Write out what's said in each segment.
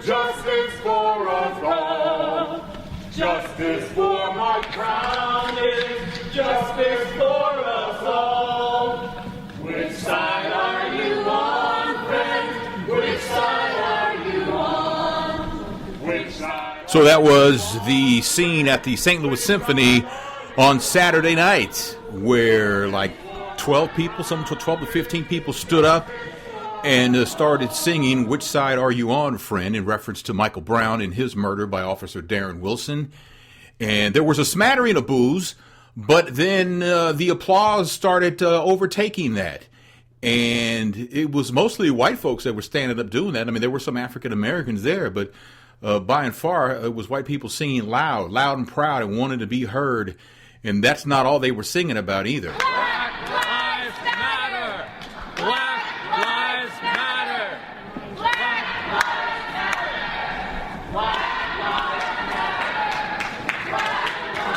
Justice for us all. Justice for my crown is justice for us all. Which side are you on, friend? Which side are you on? Which side? So that was the scene at the St. Louis Symphony on Saturday night, where like 12 people, some 12 to 15 people stood up and started singing "Which Side Are You On, Friend?" in reference to Michael Brown and his murder by Officer Darren Wilson. And there was a smattering of boos, but then the applause started overtaking that. And it was mostly white folks that were standing up doing that. I mean, there were some African Americans there, but by and far, it was white people singing loud and proud and wanting to be heard. And that's not all they were singing about either. Black lives matter! Black lives matter! Black lives matter! Black lives matter! Black lives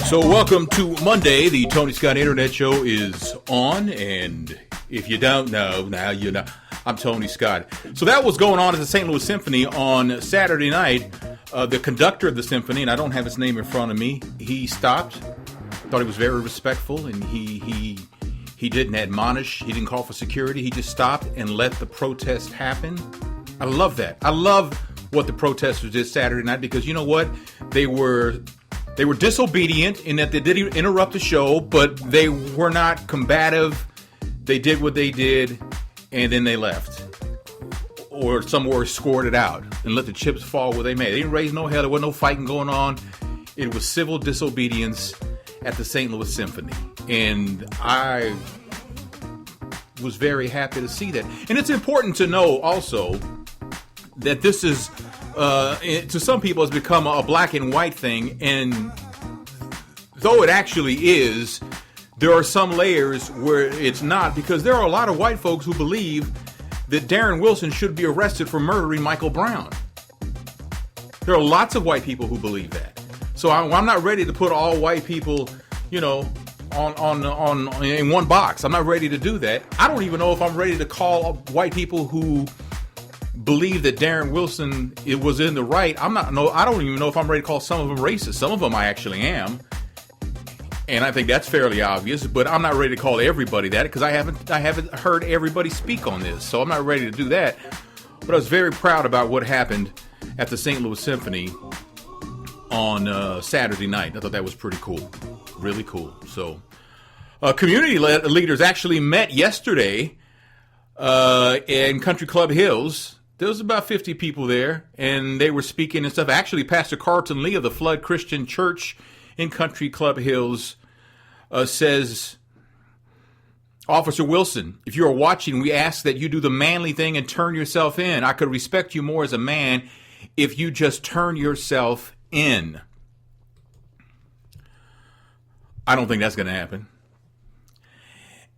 So welcome to Monday. The Tony Scott Internet Show is on, and if you don't know, now you know. I'm Tony Scott. So that was going on at the St. Louis Symphony on Saturday night. The conductor of the symphony, and I don't have his name in front of me, he stopped, thought he was very respectful, and he didn't admonish, he didn't call for security, he just stopped and let the protest happen. I love that. I love what the protesters did Saturday night, because you know what? They were disobedient in that they didn't interrupt the show, but they were not combative. They did what they did, and then they left. Or some were escorted out and let the chips fall where they may. They didn't raise no hell. There wasn't no fighting going on. It was civil disobedience at the St. Louis Symphony. And I was very happy to see that. And it's important to know also that this is, to some people, has become a black and white thing. And though it actually is, there are some layers where it's not, because there are a lot of white folks who believe that Darren Wilson should be arrested for murdering Michael Brown. There are lots of white people who believe that. So I'm not ready to put all white people, you know, on in one box. I'm not ready to do that. I don't even know if I'm ready to call white people who believe that Darren Wilson was in the right. I don't even know if I'm ready to call some of them racist. Some of them I actually am. And I think that's fairly obvious, but I'm not ready to call everybody that, because I haven't heard everybody speak on this, so I'm not ready to do that. But I was very proud about what happened at the St. Louis Symphony on Saturday night. I thought that was pretty cool, really cool. So, community leaders actually met yesterday in Country Club Hills. There was about 50 people there, and they were speaking and stuff. Actually, Pastor Carlton Lee of the Flood Christian Church in Country Club Hills says, "Officer Wilson, if you are watching, we ask that you do the manly thing and turn yourself in. I could respect you more as a man if you just turn yourself in." I don't think that's going to happen.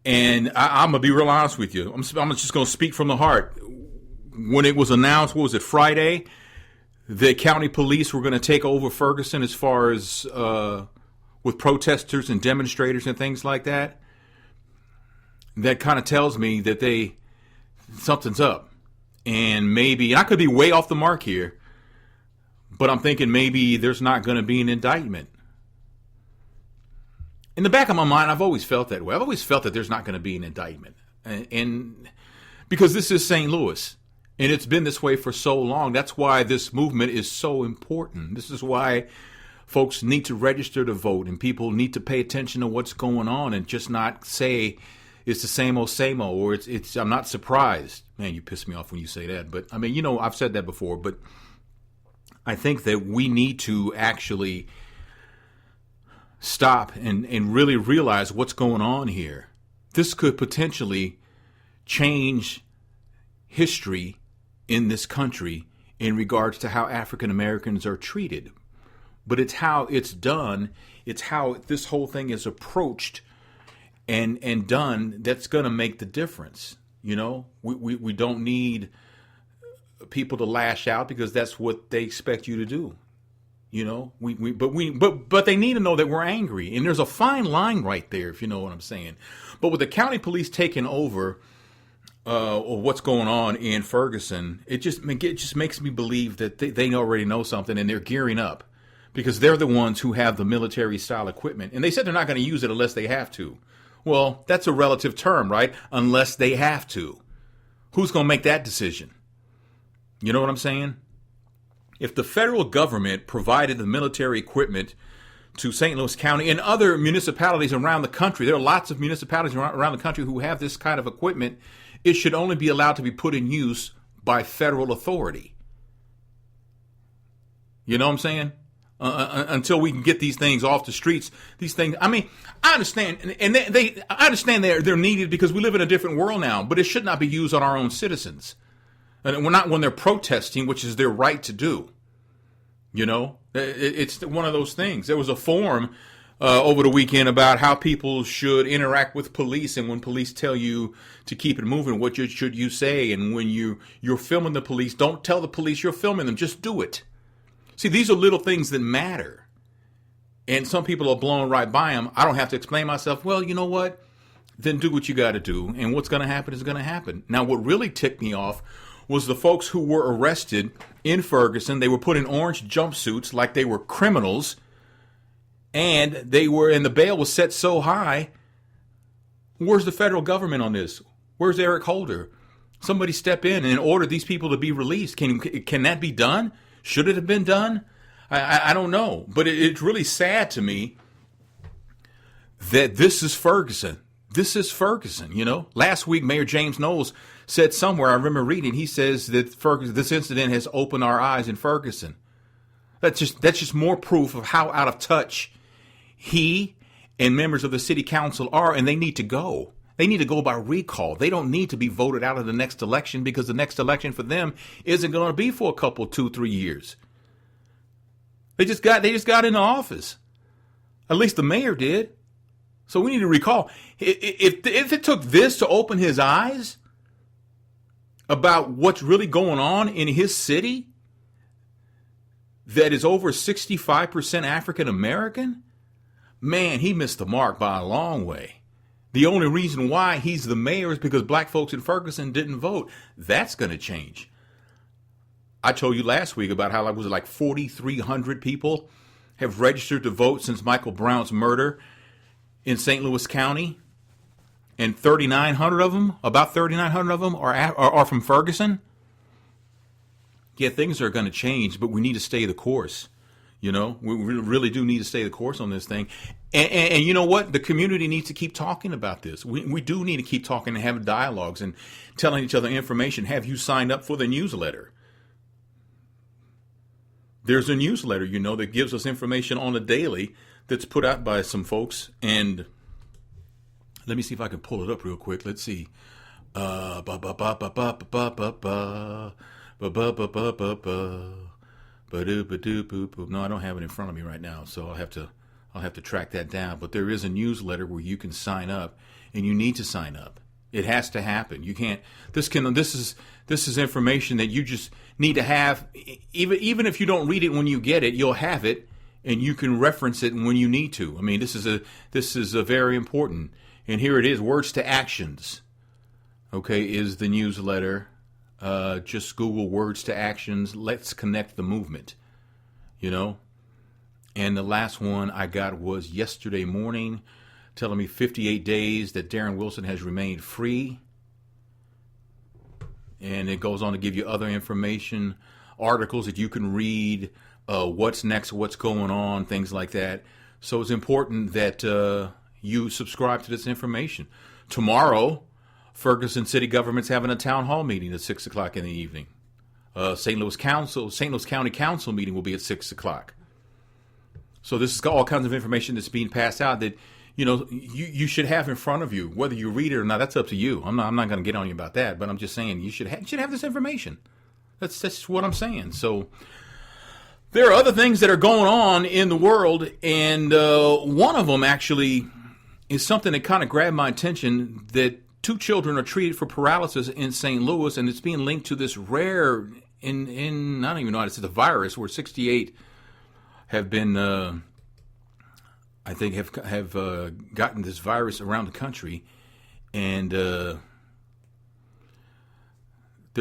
And I'm going to be real honest with you. I'm just going to speak from the heart. When it was announced, what was it, Friday, the county police were going to take over Ferguson as far as with protesters and demonstrators and things like that, that kind of tells me that something's up. And maybe, and I could be way off the mark here, but I'm thinking maybe there's not going to be an indictment. In the back of my mind, I've always felt that way. I've always felt that there's not going to be an indictment. And because this is St. Louis. And it's been this way for so long. That's why this movement is so important. This is why folks need to register to vote, and people need to pay attention to what's going on and just not say it's the same old, or it's I'm not surprised. Man, you piss me off when you say that. But I mean, you know, I've said that before, but I think that we need to actually stop and really realize what's going on here. This could potentially change history in this country in regards to how African Americans are treated. But it's how it's done. It's how this whole thing is approached. and done that's going to make the difference. You know, we don't need people to lash out because that's what they expect you to do. You know, but they need to know that we're angry, and there's a fine line right there, if you know what I'm saying. But with the county police taking over, or what's going on in Ferguson, it just makes me believe that they already know something and they're gearing up because they're the ones who have the military style equipment, and they said they're not going to use it unless they have to. Well, that's a relative term, right? Unless they have to. Who's going to make that decision? You know what I'm saying? If the federal government provided the military equipment to St. Louis County and other municipalities around the country, there are lots of municipalities around the country who have this kind of equipment, it should only be allowed to be put in use by federal authority. You know what I'm saying? Until we can get these things off the streets, these things. I mean, I understand, and I understand they're needed because we live in a different world now. But it should not be used on our own citizens, and we're not when they're protesting, which is their right to do. You know, it's one of those things. There was a forum over the weekend about how people should interact with police, and when police tell you to keep it moving, what should you say? And when you're filming the police, don't tell the police you're filming them. Just do it. See, these are little things that matter. And some people are blown right by them. I don't have to explain myself. Well, you know what? Then do what you got to do. And what's going to happen is going to happen. Now, what really ticked me off was the folks who were arrested in Ferguson. They were put in orange jumpsuits like they were criminals. And the bail was set so high. Where's the federal government on this? Where's Eric Holder? Somebody step in and order these people to be released. Can that be done? Should it have been done? I don't know. But it's really sad to me that this is Ferguson. This is Ferguson, you know. Last week, Mayor James Knowles said somewhere, I remember reading, he says that this incident has opened our eyes in Ferguson. That's just more proof of how out of touch he and members of the city council are, and they need to go. They need to go by recall. They don't need to be voted out of the next election because the next election for them isn't going to be for a couple, 2-3 years. They just got into office. At least the mayor did. So we need to recall. If it took this to open his eyes about what's really going on in his city that is over 65% African American, man, he missed the mark by a long way. The only reason why he's the mayor is because black folks in Ferguson didn't vote. That's going to change. I told you last week about how like 4,300 people have registered to vote since Michael Brown's murder in St. Louis County. And about 3,900 of them are from Ferguson. Yeah, things are going to change, but we need to stay the course. You know, we really do need to stay the course on this thing. And you know what? The community needs to keep talking about this. We do need to keep talking and having dialogues and telling each other information. Have you signed up for the newsletter? There's a newsletter, you know, that gives us information on a daily that's put out by some folks. And let me see if I can pull it up real quick. Let's see. No, I don't have it in front of me right now, so I'll have to track that down. But there is a newsletter where you can sign up, and you need to sign up. It has to happen. You can't. This is information that you just need to have. Even if you don't read it when you get it, you'll have it, and you can reference it when you need to. I mean, this is a very important. And here it is. Words to Actions. Okay, is the newsletter. Just Google Words to Actions. Let's connect the movement. You know? And the last one I got was yesterday morning, telling me 58 days that Darren Wilson has remained free. And it goes on to give you other information, articles that you can read, what's next, what's going on, things like that. So it's important that you subscribe to this information. Tomorrow, Ferguson City Government's having a town hall meeting at 6 o'clock in the evening. St. Louis County Council meeting will be at 6 o'clock. So this is all kinds of information that's being passed out that, you know, you should have in front of you. Whether you read it or not, that's up to you. I'm not going to get on you about that, but I'm just saying you should have this information. That's what I'm saying. So there are other things that are going on in the world, and one of them actually is something that kind of grabbed my attention, that 2 children are treated for paralysis in St. Louis, and it's being linked to this rare, I don't even know how to say the virus, where 68 have been, I think, have gotten this virus around the country, and they're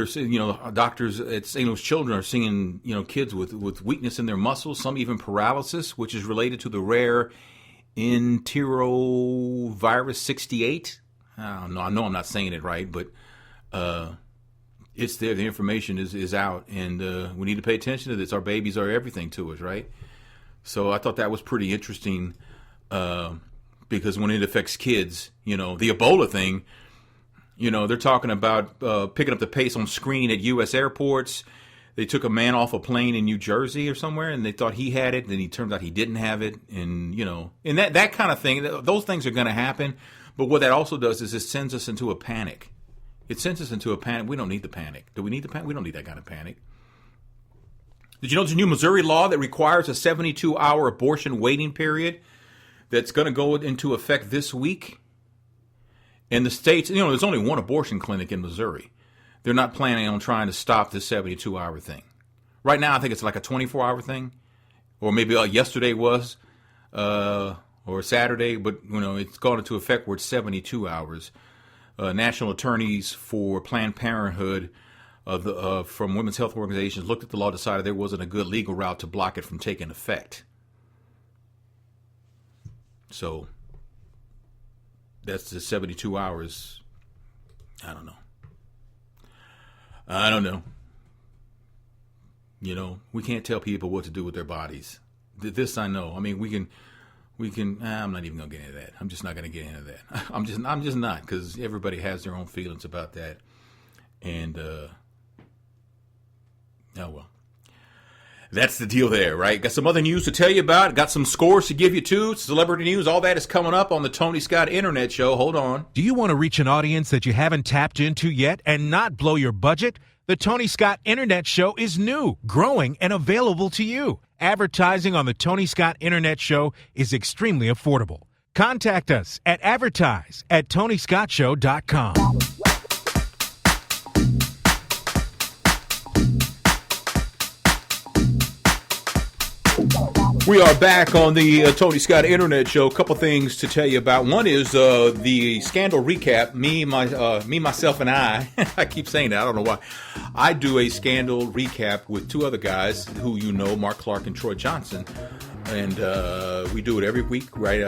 saying, doctors at St. Louis Children are seeing, kids with weakness in their muscles, some even paralysis, which is related to the rare enterovirus 68. I don't know. I know I'm not saying it right, but it's there. The information is out, and we need to pay attention to this. Our babies are everything to us, right? So I thought that was pretty interesting because when it affects kids, the Ebola thing, they're talking about picking up the pace on screening at U.S. airports. They took a man off a plane in New Jersey or somewhere, and they thought he had it. Then he turned out he didn't have it, and and that kind of thing. Those things are going to happen. But what that also does is it sends us into a panic. It sends us into a panic. We don't need the panic. Do we need the panic? We don't need that kind of panic. Did you know there's a new Missouri law that requires a 72-hour abortion waiting period that's going to go into effect this week? In the states, there's only one abortion clinic in Missouri. They're not planning on trying to stop this 72-hour thing. Right now, I think it's like a 24-hour thing, or maybe yesterday was, or Saturday, but it's gone into effect where it's 72 hours. National attorneys for Planned Parenthood from women's health organizations looked at the law, decided there wasn't a good legal route to block it from taking effect. So that's the 72 hours. I don't know. We can't tell people what to do with their bodies. This I know. I mean, we can. I'm not even gonna get into that. I'm just not gonna get into that. I'm just not, because everybody has their own feelings about that. And oh well, that's the deal there, right? Got some other news to tell you about. Got some scores to give you too. Celebrity news. All that is coming up on the Tony Scott Internet Show. Hold on. Do you want to reach an audience that you haven't tapped into yet and not blow your budget? The Tony Scott Internet Show is new, growing, and available to you. Advertising on the Tony Scott Internet Show is extremely affordable. Contact us at advertise@tonyscottshow.com. We are back on the Tony Scott Internet Show. A couple things to tell you about. One is the scandal recap. Me, myself, and I. I keep saying that. I don't know why. I do a scandal recap with 2 other guys who Mark Clark and Troy Johnson. And we do it every week right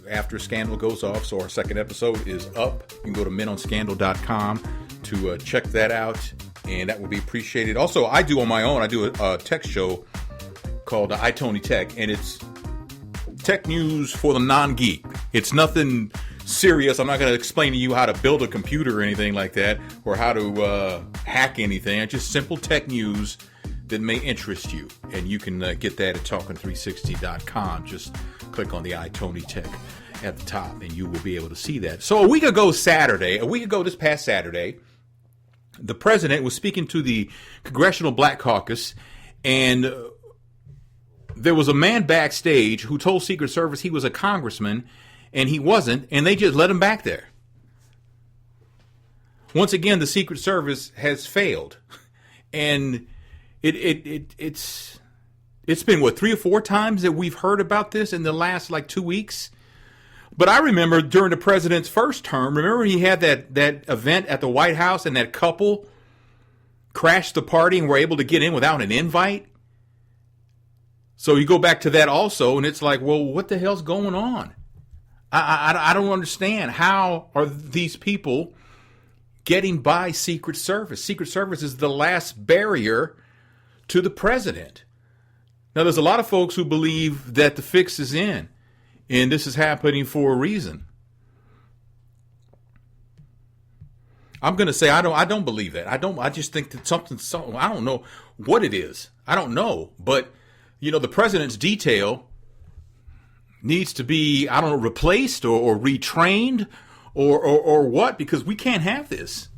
after Scandal goes off. So our second episode is up. You can go to menonscandal.com to check that out. And that would be appreciated. Also, I do on my own. I do a tech show called iTony Tech, and it's tech news for the non-geek. It's nothing serious. I'm not going to explain to you how to build a computer or anything like that, or how to hack anything. It's just simple tech news that may interest you, and you can get that at talking360.com. Just click on the iTony Tech at the top, and you will be able to see that. So a week ago this past Saturday, the president was speaking to the Congressional Black Caucus, and there was a man backstage who told Secret Service he was a congressman, and he wasn't, and they just let him back there. Once again, the Secret Service has failed, and it's been 3 or 4 times that we've heard about this in the last 2 weeks. But I remember during the president's first term, remember he had that event at the White House, and that couple crashed the party and were able to get in without an invite? So you go back to that also, and it's like, well, what the hell's going on? I don't understand. How are these people getting by Secret Service? Secret Service is the last barrier to the president. Now, there's a lot of folks who believe that the fix is in, and this is happening for a reason. I'm going to say I don't believe that. I just think that something. I don't know what it is. I don't know, but the president's detail needs to be, replaced or retrained or what, because we can't have this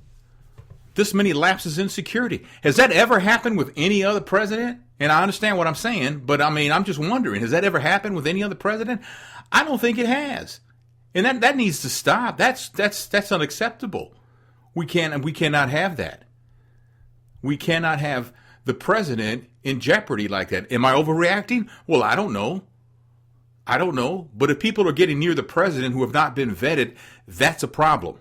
many lapses in security. Has that ever happened with any other president? And I understand what I'm saying, but I'm just wondering, has that ever happened with any other president? I don't think it has. And that needs to stop. That's unacceptable. We cannot have that. We cannot have the president in jeopardy like that. Am I overreacting? Well, I don't know. But if people are getting near the president who have not been vetted, that's a problem.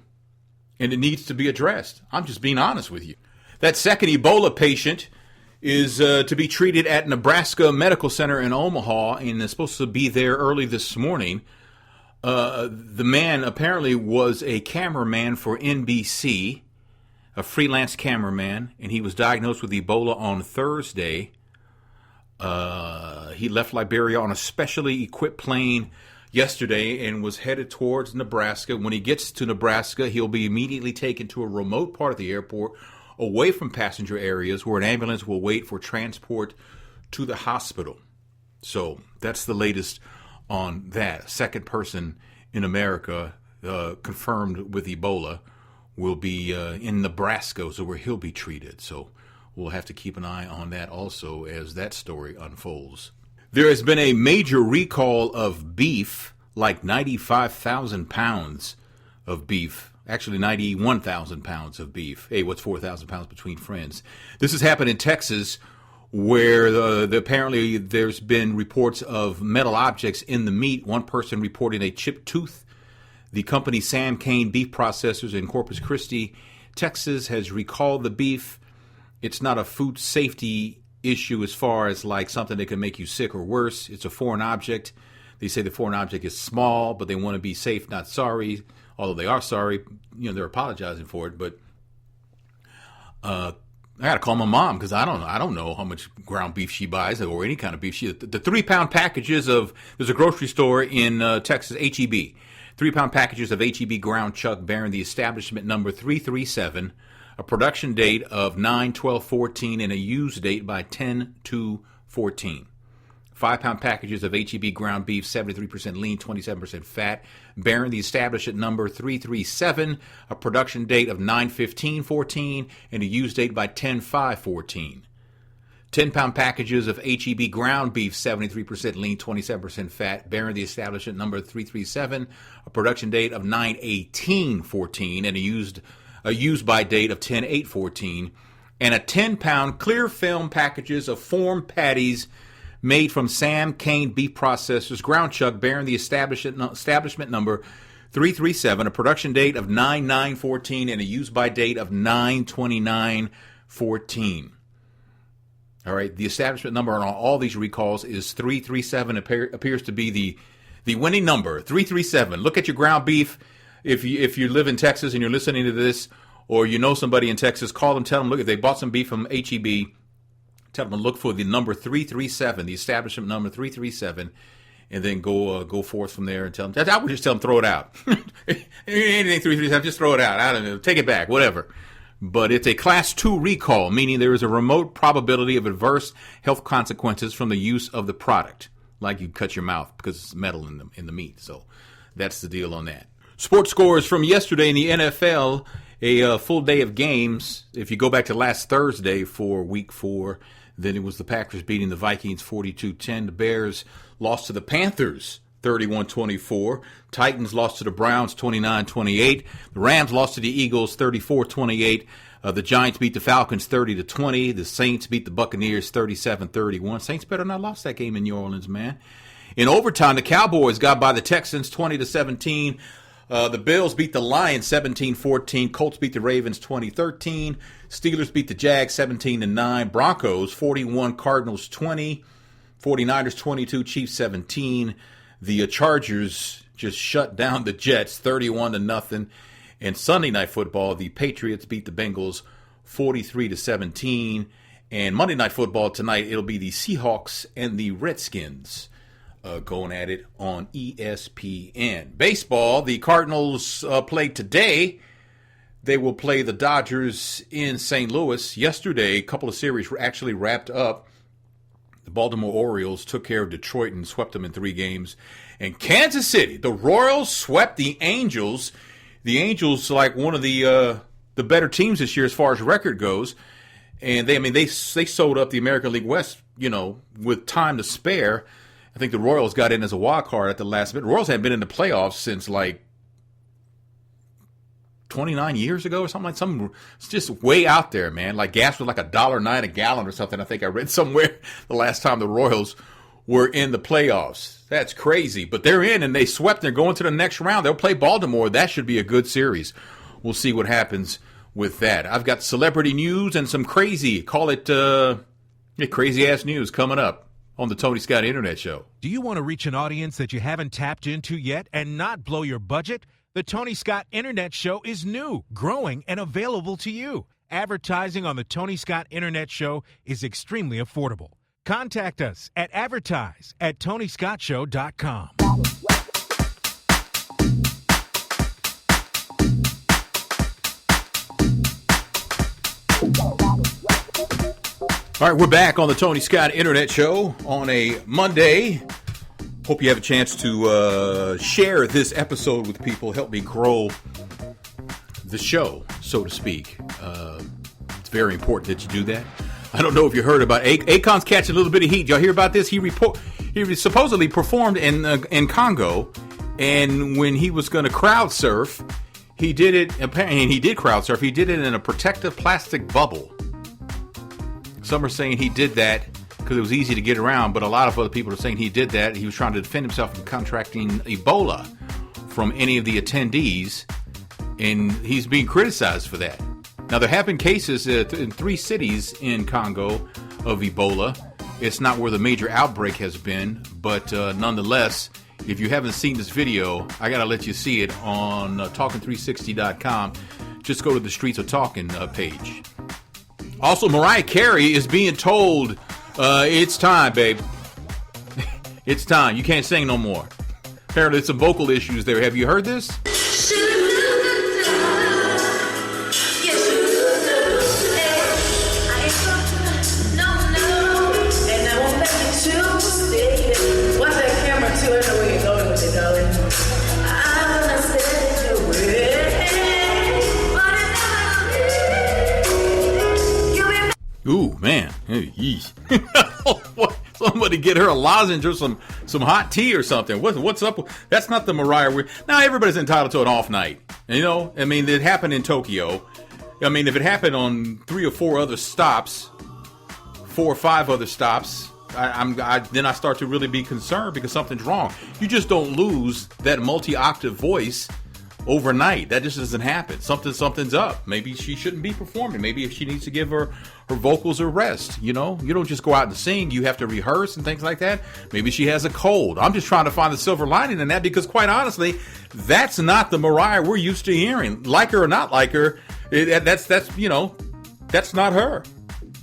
And it needs to be addressed. I'm just being honest with you. That second Ebola patient is to be treated at Nebraska Medical Center in Omaha and is supposed to be there early this morning. The man apparently was a cameraman for NBC, a freelance cameraman, and he was diagnosed with Ebola on Thursday. He left Liberia on a specially equipped plane yesterday and was headed towards Nebraska. When he gets to Nebraska, he'll be immediately taken to a remote part of the airport away from passenger areas where an ambulance will wait for transport to the hospital. So that's the latest on that. Second person in America confirmed with Ebola will be in Nebraska, so where he'll be treated. So we'll have to keep an eye on that also as that story unfolds. There has been a major recall of beef, like 95,000 pounds of beef. Actually, 91,000 pounds of beef. Hey, what's 4,000 pounds between friends? This has happened in Texas, where apparently there's been reports of metal objects in the meat. One person reporting a chipped tooth. The company Sam Kane Beef Processors in Corpus Christi, Texas, has recalled the beef. It's not a food safety issue as far as like something that can make you sick or worse. It's a foreign object. They say the foreign object is small, but they want to be safe, not sorry. Although they are sorry, they're apologizing for it. But I got to call my mom because I don't know how much ground beef she buys or any kind of beef. The 3-pound packages there's a grocery store in Texas, H-E-B. 3-pound packages of H-E-B ground chuck bearing the establishment number 337, a production date of 9/12/14 and a use date by 10/2/14. 5-pound packages of H-E-B ground beef, 73% lean, 27% fat, bearing the establishment number 337, a production date of 9/15/14 and a use date by 10/5/14. 10-pound packages of H-E-B ground beef, 73% lean, 27% fat, bearing the establishment number 337, a production date of 9/18/14 and a use by date of 10/8/14, and a 10-pound clear film packages of form patties made from Sam Kane Beef Processors ground chuck bearing the establishment number 337, a production date of 9/9/14 and a use by date of 9/29/14. All right, the establishment number on all these recalls is 337. Appears to be the winning number, 337. Look at your ground beef. If you live in Texas and you're listening to this, or you know somebody in Texas, call them, tell them, look, if they bought some beef from H-E-B, tell them to look for the number 337, the establishment number 337, and then go forth from there and tell them. I would just tell them, throw it out. Anything 337, just throw it out. I don't know, take it back, whatever. But it's a Class 2 recall, meaning there is a remote probability of adverse health consequences from the use of the product, like you cut your mouth because it's metal in the meat. So that's the deal on that. Sports scores from yesterday in the NFL, a full day of games. If you go back to last Thursday for Week 4, then it was the Packers beating the Vikings 42-10. The Bears lost to the Panthers 31-24. Titans lost to the Browns 29-28. The Rams lost to the Eagles 34-28. The Giants beat the Falcons 30-20. The Saints beat the Buccaneers 37-31. Saints better not lost that game in New Orleans, man. In overtime, the Cowboys got by the Texans 20-17. The Bills beat the Lions 17-14. Colts beat the Ravens 20-13. Steelers beat the Jags 17-9. Broncos 41. Cardinals 20. 49ers 22. Chiefs 17. The Chargers just shut down the Jets 31-0. And Sunday Night Football, the Patriots beat the Bengals 43-17. And Monday Night Football tonight, it'll be the Seahawks and the Redskins going at it on ESPN. Baseball, the Cardinals played today. They will play the Dodgers in St. Louis. Yesterday, a couple of series were actually wrapped up. The Baltimore Orioles took care of Detroit and swept them in 3 games. And Kansas City, the Royals swept the Angels. The Angels, like one of the better teams this year as far as record goes. And they sewed up the American League West, with time to spare. I think the Royals got in as a wild card at the last minute. The Royals hadn't been in the playoffs since like 29 years ago or something. It's just way out there, man. Like gas was like $1.09 a gallon or something. I think I read somewhere the last time the Royals were in the playoffs. That's crazy. But they're in and they swept. They're going to the next round. They'll play Baltimore. That should be a good series. We'll see what happens with that. I've got celebrity news and some crazy, call it crazy-ass news coming up on the Tony Scott Internet Show. Do you want to reach an audience that you haven't tapped into yet and not blow your budget? The Tony Scott Internet Show is new, growing, and available to you. Advertising on the Tony Scott Internet Show is extremely affordable. Contact us at advertise@tonyscottshow.com. All right, we're back on the Tony Scott Internet Show on a Monday. Hope you have a chance to share this episode with people. Help me grow the show, so to speak. It's very important that you do that. I don't know if you heard about Akon's catching a little bit of heat. Y'all hear about this? He supposedly performed in Congo, and when he was going to crowd surf, he did it. Apparently, he did crowd surf. He did it in a protective plastic bubble. Some are saying he did that because it was easy to get around, but a lot of other people are saying he did that. He was trying to defend himself from contracting Ebola from any of the attendees, and he's being criticized for that. Now, there have been cases in 3 cities in Congo of Ebola. It's not where the major outbreak has been, but nonetheless, if you haven't seen this video, I got to let you see it on talking360.com. Just go to the Streets of Talking page. Also, Mariah Carey is being told, it's time, babe. It's time. You can't sing no more. Apparently, there's some vocal issues there. Have you heard this? Ooh, man. Somebody get her a lozenge or some hot tea or something. What's up? That's not the Mariah. Now, everybody's entitled to an off night. You know, I mean, it happened in Tokyo. I mean, if it happened on 3 or 4 other stops, 4 or 5 other stops, then I start to really be concerned because something's wrong. You just don't lose that multi-octave voice overnight. That just doesn't happen. Something's up. Maybe she shouldn't be performing. Maybe if she needs to give her vocals a rest. You know, you don't just go out and sing. You have to rehearse and things like that. Maybe she has a cold. I'm just trying to find the silver lining in that because, quite honestly, that's not the Mariah we're used to hearing. Like her or not like her, that's not her.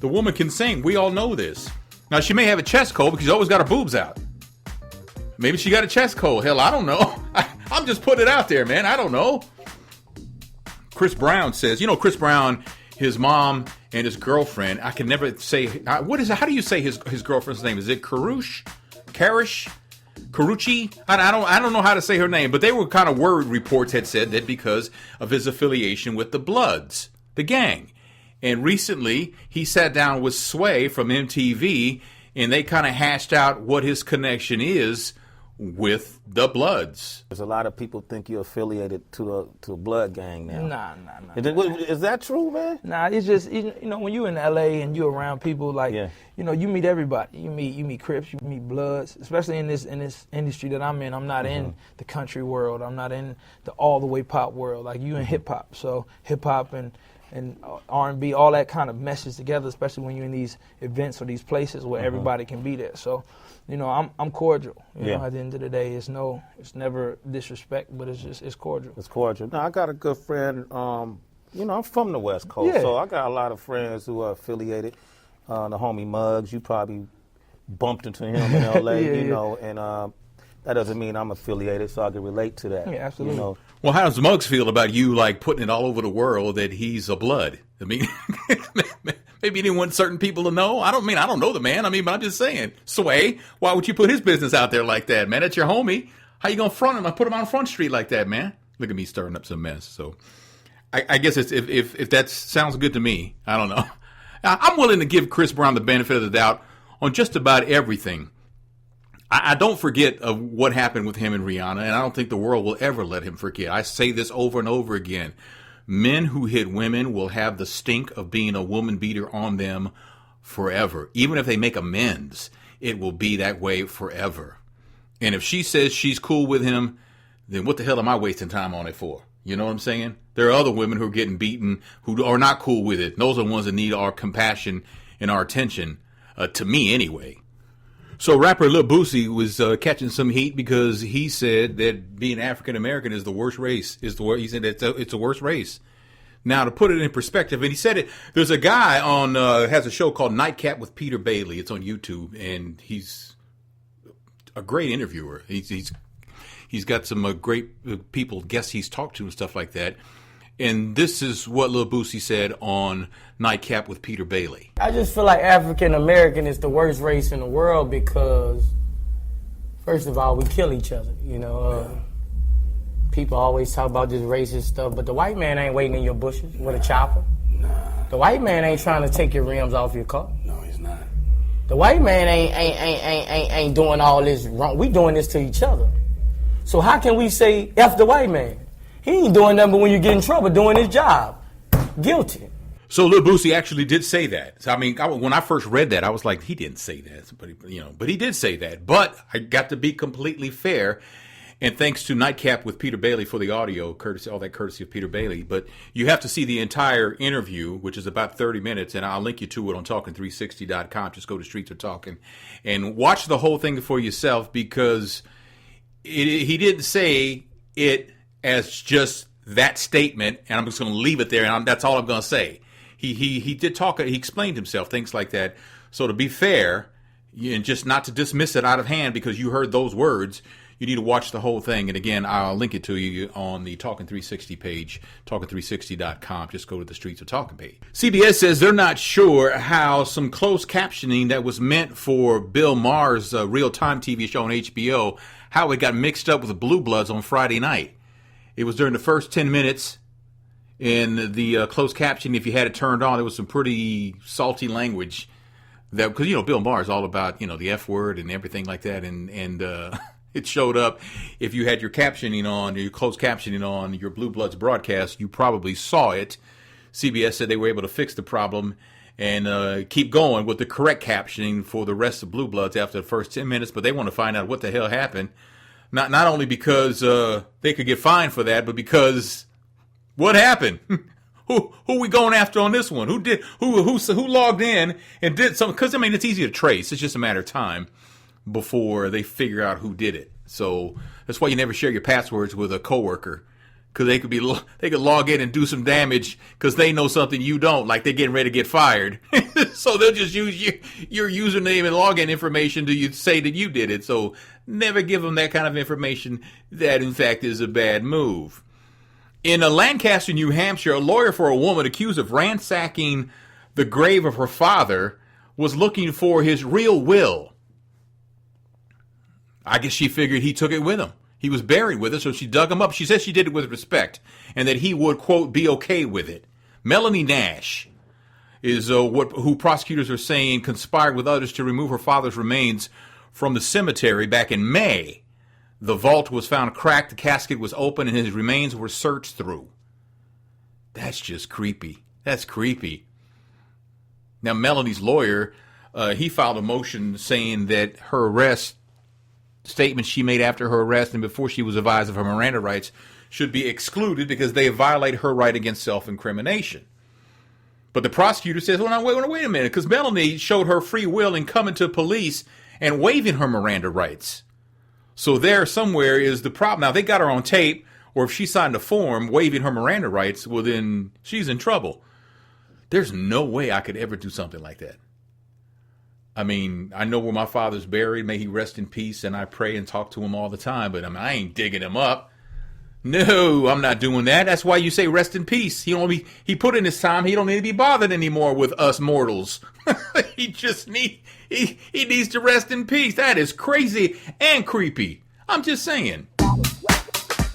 The woman can sing. We all know this. Now, she may have a chest cold because she's always got her boobs out. Maybe she got a chest cold. Hell, I don't know. I'm just putting it out there, man. I don't know. Chris Brown says, Chris Brown, his mom and his girlfriend, I can never say, what is it? How do you say his girlfriend's name? Is it Karuchi? I don't know how to say her name, but they were kind of word reports had said that because of his affiliation with the Bloods, the gang. And recently, he sat down with Sway from MTV, and they kind of hashed out what his connection is with the Bloods. There's a lot of people think you're affiliated to a blood gang now. Nah. Is that true, man? Nah, it's just, when you're in LA and you're around people you meet everybody. You meet Crips, you meet Bloods, especially in this industry that I'm in. I'm not in the country world. I'm not in the all the way pop world. Like you in hip hop. So hip hop and R&B, all that kind of meshes together, especially when you're in these events or these places where everybody can be there. So, I'm cordial. At the end of the day, it's never disrespect, but it's cordial. It's cordial. Now, I got a good friend, I'm from the West Coast, so I got a lot of friends who are affiliated. The homie Muggs, you probably bumped into him in L.A., and that doesn't mean I'm affiliated, so I can relate to that. Yeah, absolutely. Well, how does Muggs feel about you, putting it all over the world that he's a Blood? I mean, maybe he didn't want certain people to know. I don't know the man. But I'm just saying. Sway, why would you put his business out there like that, man? That's your homie. How you going to front him? I put him on Front Street like that, man. Look at me stirring up some mess. So I guess if that sounds good to me, I don't know. I'm willing to give Chris Brown the benefit of the doubt on just about everything. I don't forget of what happened with him and Rihanna, and I don't think the world will ever let him forget. I say this over and over again. Men who hit women will have the stink of being a woman beater on them forever. Even if they make amends, it will be that way forever. And if she says she's cool with him, then what the hell am I wasting time on it for? You know what I'm saying? There are other women who are getting beaten who are not cool with it. Those are the ones that need our compassion and our attention, to me anyway. So rapper Lil Boosie was catching some heat because he said that being African American is the worst race. He said it's the worst race. Now, to put it in perspective, and he said it, there's a guy on has a show called Nightcap with Peter Bailey. It's on YouTube, and he's a great interviewer. He's got some great people, guests he's talked to and stuff like that. And this is what Lil Boosie said on Nightcap with Peter Bailey. I just feel like African American is the worst race in the world because, first of all, we kill each other. You know, people always talk about this racist stuff, but the white man ain't waiting in your bushes with a chopper. Nah. The white man ain't trying to take your rims off your car. No, he's not. The white man ain't doing all this wrong. We doing this to each other. So how can we say F the white man? He ain't doing nothing but when you get in trouble doing his job. Guilty. So Lil Boosie actually did say that. So, I mean, when I first read that, I was like, he didn't say that. But he did say that. But I got to be completely fair. And thanks to Nightcap with Peter Bailey for the audio, courtesy of Peter Bailey. But you have to see the entire interview, which is about 30 minutes, and I'll link you to it on talking360.com. Just go to Streets Are Talking and watch the whole thing for yourself, because he didn't say it as just that statement, and I'm just going to leave it there, and that's all I'm going to say. He did talk, he explained himself, things like that. So to be fair, and just not to dismiss it out of hand because you heard those words, you need to watch the whole thing. And again, I'll link it to you on the Talking 360 page, talking360.com. Just go to the Streets of Talking page. CBS says they're not sure how some closed captioning that was meant for Bill Maher's real-time TV show on HBO, how it got mixed up with Blue Bloods on Friday night. It was during the first 10 minutes in the closed caption. If you had it turned on, there was some pretty salty language. That because, Bill Maher is all about, the F word and everything like that. And it showed up. If you had your captioning on, your closed captioning on your Blue Bloods broadcast, you probably saw it. CBS said they were able to fix the problem and keep going with the correct captioning for the rest of Blue Bloods after the first 10 minutes. But they want to find out what the hell happened. Not only because they could get fined for that, but because what happened? Who we going after on this one? Who logged in and did something? Because it's easy to trace. It's just a matter of time before they figure out who did it. So that's why you never share your passwords with a coworker, because they could log in and do some damage because they know something you don't, like they're getting ready to get fired. So they'll just use your username and login information to say that you did it. So never give them that kind of information. That, in fact, is a bad move. In Lancaster, New Hampshire, a lawyer for a woman accused of ransacking the grave of her father was looking for his real will. I guess she figured he took it with him. He was buried with it, so she dug him up. She says she did it with respect and that he would, quote, be okay with it. Melanie Nash is who prosecutors are saying conspired with others to remove her father's remains from the cemetery back in May. The vault was found cracked, the casket was open, and his remains were searched through. That's just creepy. That's creepy. Now, Melanie's lawyer, he filed a motion saying that her arrest, statements she made after her arrest and before she was advised of her Miranda rights, should be excluded because they violate her right against self-incrimination. But the prosecutor says, well, now, wait a minute, because Melanie showed her free will in coming to police and waiving her Miranda rights. So there somewhere is the problem. Now, they got her on tape, or if she signed a form waiving her Miranda rights, well, then she's in trouble. There's no way I could ever do something like that. I mean, I know where my father's buried. May he rest in peace, and I pray and talk to him all the time. But I ain't digging him up. No, I'm not doing that. That's why you say rest in peace. He put in his time. He don't need to be bothered anymore with us mortals. He needs to rest in peace. That is crazy and creepy. I'm just saying.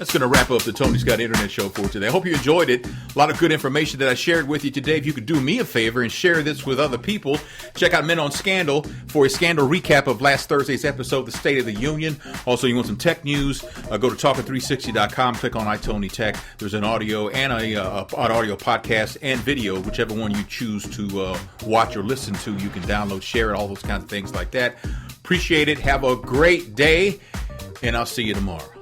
That's going to wrap up the Tony Scott Internet Show for today. I hope you enjoyed it. A lot of good information that I shared with you today. If you could do me a favor and share this with other people, check out Men on Scandal for a Scandal recap of last Thursday's episode, The State of the Union. Also, you want some tech news, go to talking360.com, click on iTony Tech. There's an audio and an audio podcast and video, whichever one you choose to watch or listen to. You can download, share it, all those kinds of things like that. Appreciate it. Have a great day, and I'll see you tomorrow.